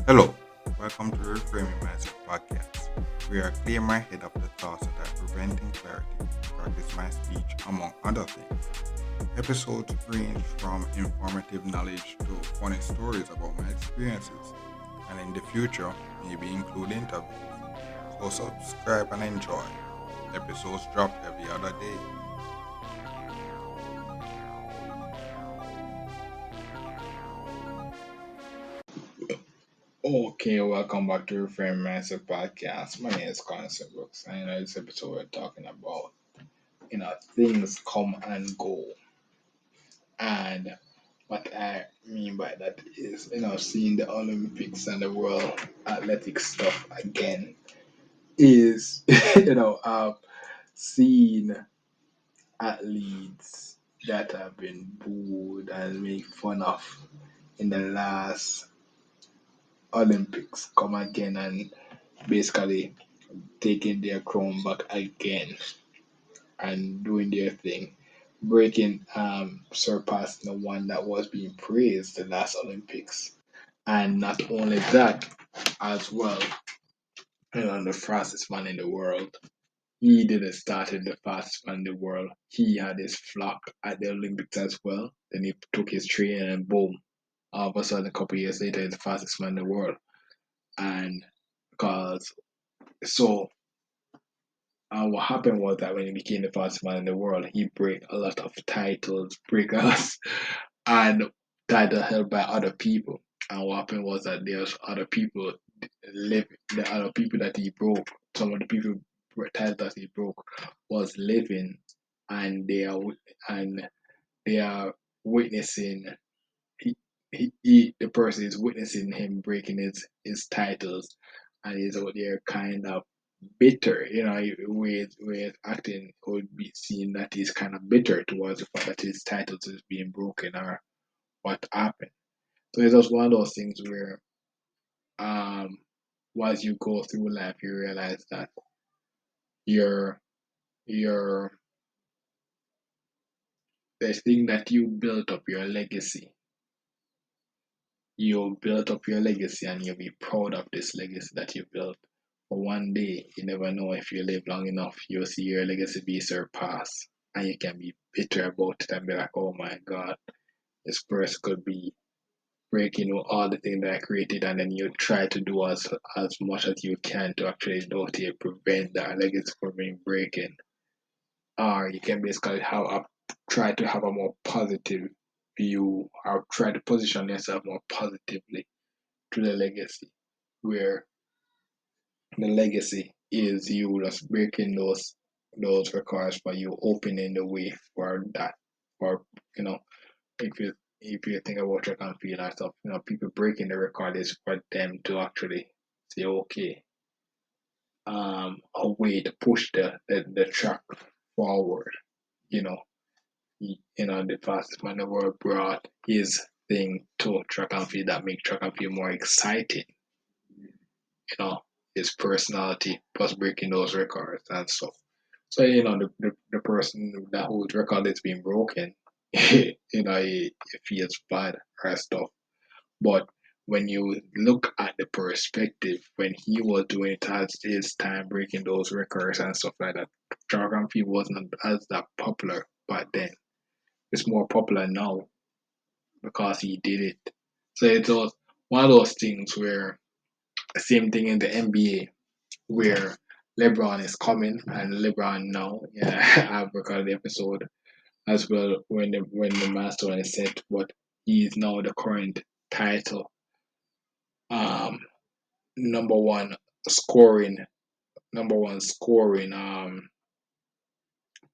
Hello, welcome to the Reframing Mindset podcast. We are clear my head of the thoughts that are preventing clarity, practice my speech, among other things. Episodes range from informative knowledge to funny stories about my experiences, and in the future, maybe include interviews. So subscribe and enjoy. Episodes drop every other day. Okay, welcome back to Reframe Mindset Podcast. My name is Colin Brooks, and in this episode we're talking about things come and go, and what I mean by that is seeing the Olympics and the World Athletics stuff again is seeing athletes that have been booed and made fun of in the last Olympics come again and basically taking their crown back again and doing their thing, breaking surpassing the one that was being praised the last Olympics. And not only that, as well, the fastest man in the world. He didn't start in the fastest man in the world. He had his flock at the Olympics as well. Then he took his training and boom, all of a sudden a couple of years later he's the fastest man in the world. And because so what happened was that when he became the fastest man in the world, he break a lot of titles, breakers, and title held by other people. And what happened was that there's other people live, the other people that he broke. Some of the people titles that he broke was living, and and they are witnessing. The person is witnessing him breaking his titles, and he's out there kind of bitter, with acting would be seen that he's kind of bitter towards the fact that his titles is being broken or what happened. So it's just one of those things where um once you go through life you realize that your your the thing that you built up your legacy, you built up your legacy and you'll be proud of this legacy that you built. But one day, you never know if you live long enough, you'll see your legacy be surpassed. And you can be bitter about it and be like, oh my God, this person could be breaking all the things that I created. And then you try to do as much as you can to actually prevent that legacy from being breaking. Or you can basically try to have a more positive view or try to position yourself more positively to the legacy, where the legacy is you just breaking those records for you, opening the way for that. For if you think about track and field and stuff, people breaking the record is for them to actually say, okay, a way to push the track forward. You know, the fastest man in the world brought his thing to track and field that make track and field more exciting. His personality plus breaking those records and stuff. So the person that whose record is being broken, he feels bad or stuff. But when you look at the perspective when he was doing it at his time breaking those records and stuff like that, geography wasn't as that popular back then. It's more popular now because he did it. So it's one of those things where same thing in the NBA where LeBron is coming and LeBron now, yeah, I've recorded the episode as well when the master one is set, but he is now the current title um number one scoring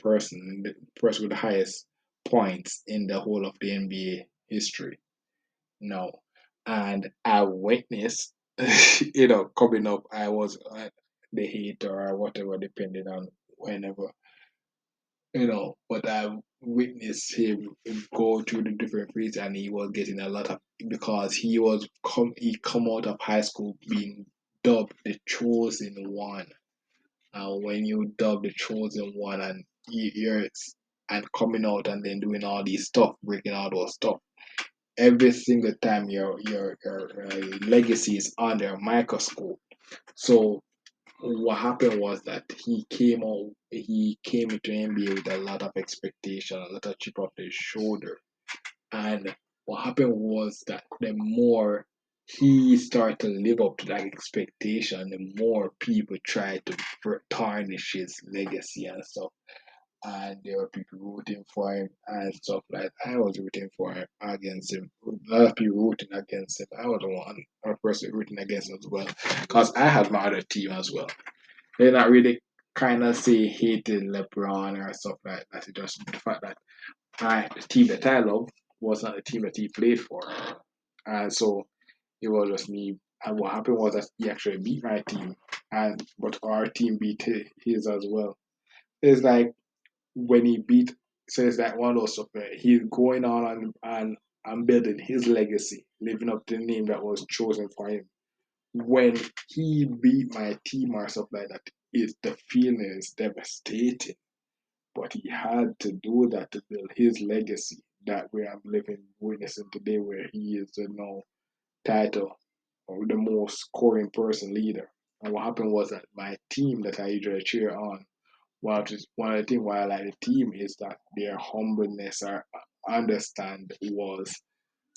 person, the person with the highest points in the whole of the NBA history now. And I witnessed, coming up, I was the hater or whatever, depending on whenever, but I witnessed him go through the different phases and he was getting a lot of, because he come out of high school being dubbed the chosen one. And when you dub the chosen one and years and coming out and then doing all these stuff, breaking all those stuff. Every single time your legacy is under a microscope. So what happened was that he came into NBA with a lot of expectation, a lot of chip off his shoulder. And what happened was that the more he started to live up to that expectation, the more people tried to tarnish his legacy and stuff. And there were people rooting for him and stuff like that. I was rooting for him against him. A lot of people rooting against him. I was the one, a person rooting against him as well. Because I had my other team as well. They're not really kind of say hated LeBron or stuff like that. It's just the fact that the team that I love was not the team that he played for. And so it was just me. And what happened was that he actually beat my team, and but our team beat his as well. It's like when he beat, so it's like one of those stuff where he's going on and building his legacy, living up to the name that was chosen for him. When he beat my team or stuff like that, the feeling is devastating. But he had to do that to build his legacy. That way I'm living witnessing today where he is the title or the most scoring person leader. And what happened was that my team that I usually cheer on, one of the things why I like the team is that their humbleness or understand was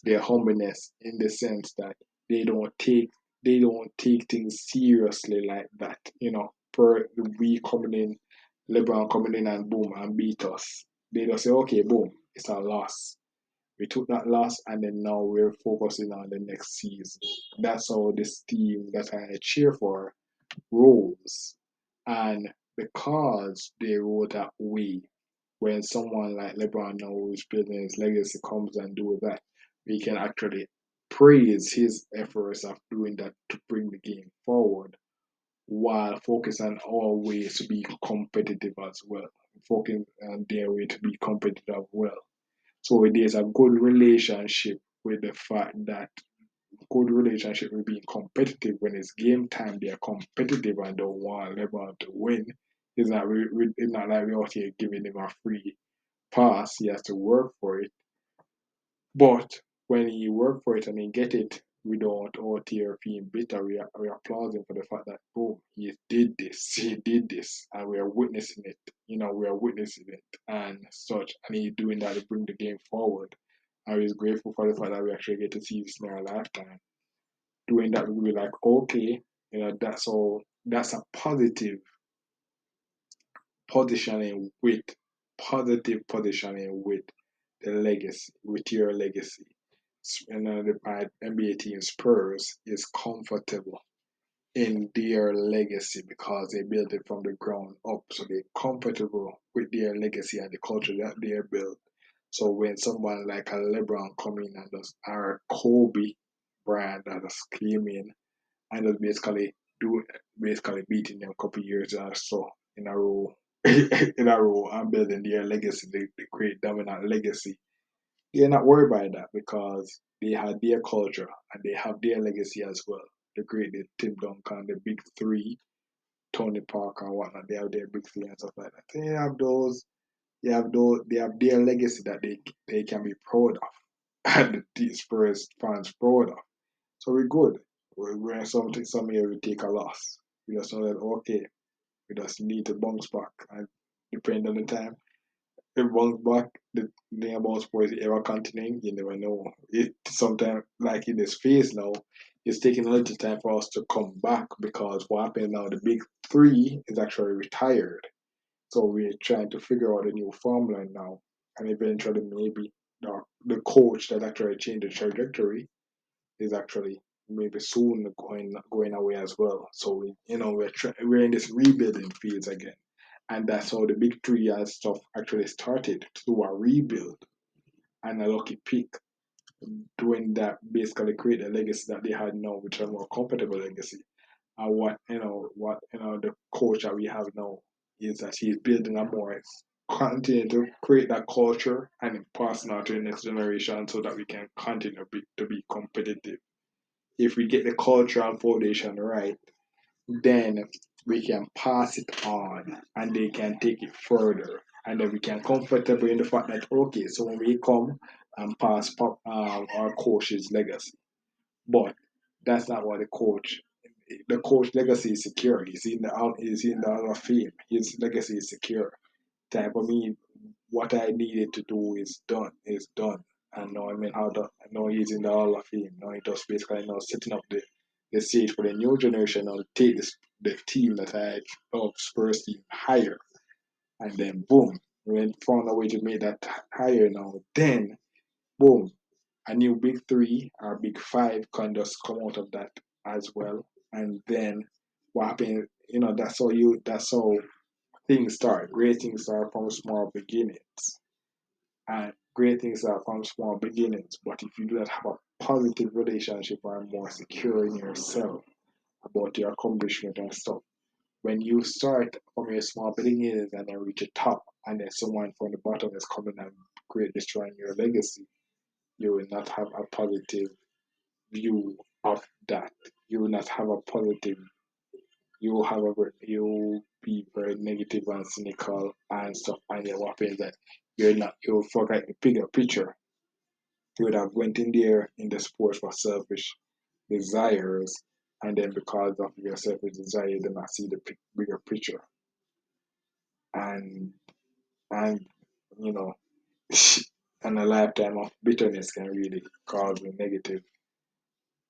their humbleness in the sense that they don't take they don't take things seriously like that. Per we coming in, LeBron coming in and boom and beat us. They just say, okay, boom, it's a loss. We took that loss and then now we're focusing on the next season. That's how this team that I cheer for rolls. And because they roll that way, when someone like LeBron now who's building his legacy comes and do that, we can actually praise his efforts of doing that to bring the game forward while focusing on our ways to be competitive as well. Focusing on their way to be competitive well. So there's a good relationship with the fact that good relationship with being competitive when it's game time. They're competitive and don't want LeBron to win. It's not like we're out here giving him a free pass. He has to work for it. But when he work for it and he get it, we don't out here being bitter. We are applauding for the fact that boom, he did this, and we are witnessing it. We are witnessing it and such, and he's doing that to bring the game forward. And we're grateful for the fact that we actually get to see this in our lifetime. Doing that, we'll be like, okay, that's a positive positioning with positive positioning with the legacy, with your legacy. The NBA team Spurs is comfortable in their legacy because they built it from the ground up. So they're comfortable with their legacy and the culture that they built. So when someone like a LeBron come in and does our Kobe brand that is claiming and just basically beating them a couple years or so in a row in a row and building their legacy, the great dominant legacy. They're not worried by that because they had their culture and they have their legacy as well. The great Tim Duncan, the big three, Tony Parker and whatnot, they have their big three and stuff like that. They have their legacy that they can be proud of and the Spurs fans proud of. So we're good. We're some year we take a loss. We just know that okay, we just need to bounce back and depending on the time. If bounce back, the thing about sports is ever continuing, you never know. It sometimes like in this phase now, it's taking a little time for us to come back because what happened now, the big three is actually retired. So we're trying to figure out a new formula now. And eventually maybe the coach that actually changed the trajectory is actually maybe soon going away as well. So we're in this rebuilding phase again, and that's how the big three and stuff actually started to do a rebuild and a lucky pick doing that basically create a legacy that they had now, which is a more comfortable legacy. And what the coach that we have now is that he's building a more continue to create that culture and passing on to the next generation so that we can continue to be competitive. If we get the cultural foundation right, then we can pass it on and they can take it further and then we can comfortable in the fact that okay, so when we come and pass our coach's legacy, but that's not what the coach. The coach legacy is secure. He's in the Hall of Fame. His legacy is secure. Time for me, what I needed to do is done. Is done. And now I mean how the I know he's in the Hall of Fame. Now he just basically now setting up the stage for the new generation. Now take the team that I of Spurs team higher, and then boom, we found a way to make that higher. Now then boom, a new big three or big five can just come out of that as well. And then what happened, that's how things start. Great things start from small beginnings. And great things start from small beginnings. But if you do not have a positive relationship or more secure in yourself about your accomplishment and stuff, when you start from your small beginnings and then reach the top, and then someone from the bottom is coming and create destroying your legacy, you will not have a positive view of that. You will not have a positive. You will have a you will be very negative and cynical and stuff. And then what happens that you're not. You'll forget the bigger picture. You would have went in there in the sport for selfish desires, and then because of your selfish desire, you do not see the bigger picture. And and you know, and a lifetime of bitterness can really cause a negative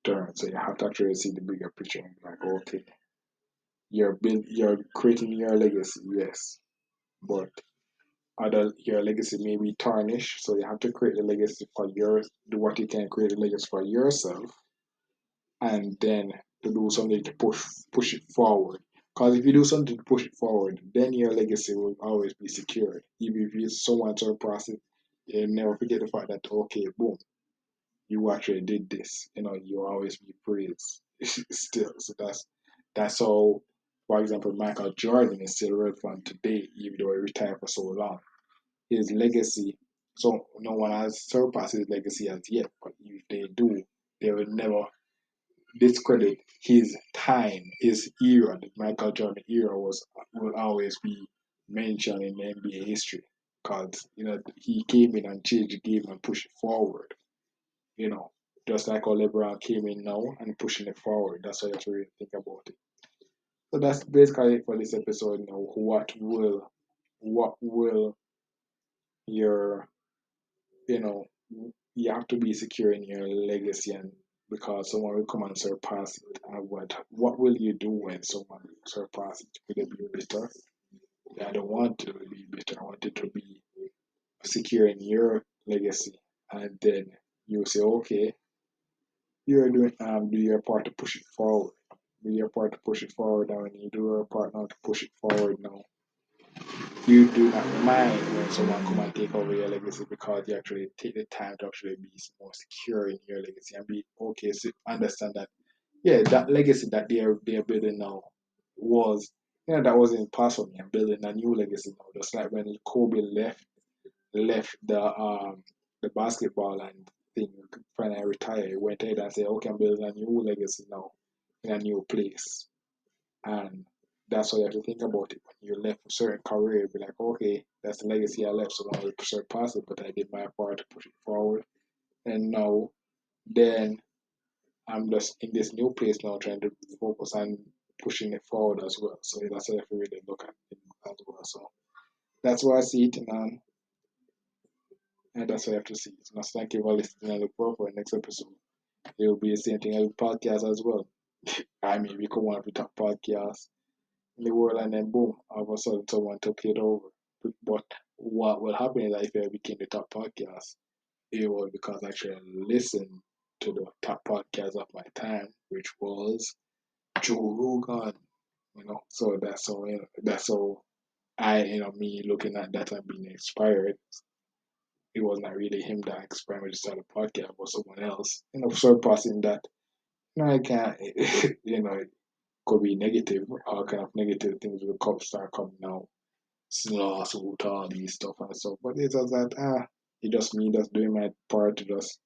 turn. So you have to actually see the bigger picture. Like, okay, you're creating your legacy, yes, but your legacy may be tarnished. So you have to create a legacy for yours. Do what you can create a legacy for yourself, and then to do something to push it forward. Because if you do something to push it forward, then your legacy will always be secured. Even if you someone surpass it, you never forget the fact that okay, boom, you actually did this. You always be praised still. So that's how, for example, Michael Jordan is still relevant today, even though he retired for so long. His legacy, so no one has surpassed his legacy as yet, but if they do, they will never discredit his time, his era. The Michael Jordan era will always be mentioned in NBA history because he came in and changed the game and pushed it forward you know, just like how LeBron came in now and pushing it forward. That's how you have to really think about it. So that's basically it for this episode. What will your, you know, you have to be secure in your legacy, and because someone will come and surpass it. And what will you do when someone surpasses it? Will it be bitter? I don't want to be bitter. I want it to be secure in your legacy, and then you say, okay, you're doing do your part to push it forward. Do your part to push it forward, and when you do your part now to push it forward now, you do not mind when someone come and take over your legacy because you actually take the time to actually be more secure in your legacy and be okay. So understand that yeah, that legacy that they're building now was that wasn't possible. I'm building a new legacy now. Just like when Kobe left the basketball and thing finally retired, he went ahead and said, okay, I'm building a new legacy now in a new place. And that's what you have to think about it. When you left a certain career, you'll be like, okay, that's the legacy I left, so I will surpass it, but I did my part to push it forward. And now then I'm just in this new place now trying to focus on pushing it forward as well. So that's what you have to really look at it as well. So that's why I see it, and that's what you have to see. So now thank you for listening and look forward for the next episode. It will be the same thing as podcast as well. I mean, we come one of the top podcasts in the world, and then boom, all of a sudden someone took it over. But what will happen is that if I became the top podcast, it was because I actually listened to the top podcast of my time, which was Joe Rogan. So that's how I, me looking at that and being inspired. It was not really him that inspired me to start a podcast, but someone else. Surpassing that. I can't, it could be negative, all kind of negative things will start coming out. Lawsuit, all these stuff and stuff. But it's just that, it just me just doing my part to just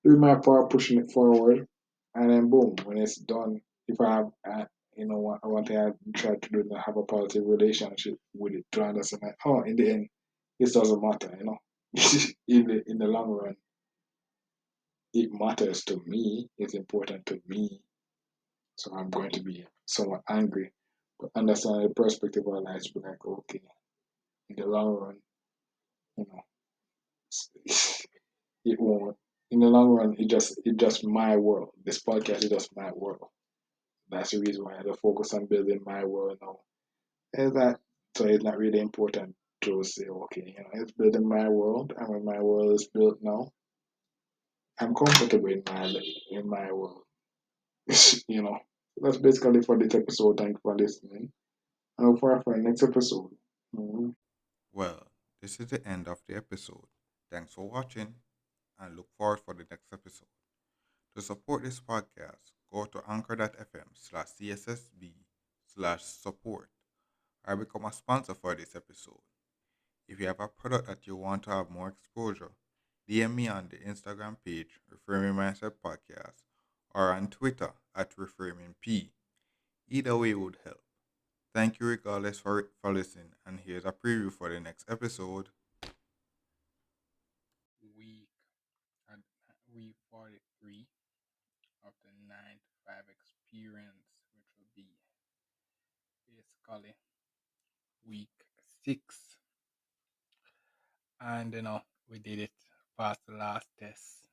do my part, pushing it forward, and then boom, when it's done, if I have, one thing I try to do is have a positive relationship with it to understand that, in the end, It doesn't matter, you know. In the long run, it matters to me. It's important to me. So I'm going to be somewhat angry. But understand the perspective of life, be like, okay, in the long run, you know, it won't. In the long run, it just my world. This podcast is just my world. That's the reason why I had to focus on building my world now. Is that so? It's not really important to say, okay, you know, it's building my world, and when my world is built now, I'm comfortable in my world. You know, that's basically for this episode. Thank you for listening. I look forward for our next episode. Mhm. Well, this is the end of the episode. Thanks for watching and look forward for the next episode. To support this podcast, go to anchor.fm/cssb/support or become a sponsor for this episode. If you have a product that you want to have more exposure, DM me on the Instagram page, Reframing Mindset Podcast, or on Twitter at ReframingP. Either way would help. Thank you regardless for listening, and here's a preview for the next episode. Week at week 43 of the 9 to 5 experience, which will be basically week 6. And we did it, passed the last test.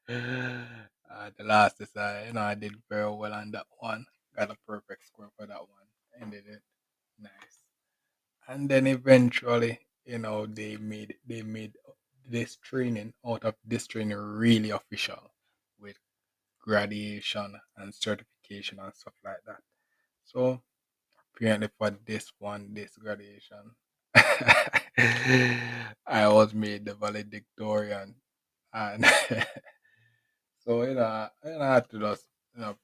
The last test, I did very well on that one. Got a perfect score for that one. Ended it nice. And then eventually, they made this training out of this training really official with graduation and certification and stuff like that. So apparently for this one, this graduation, I was made the valedictorian, and so I had to just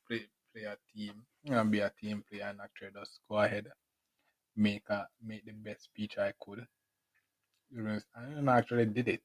play a team, be a team player, and actually just go ahead make the best speech I could. I actually did it.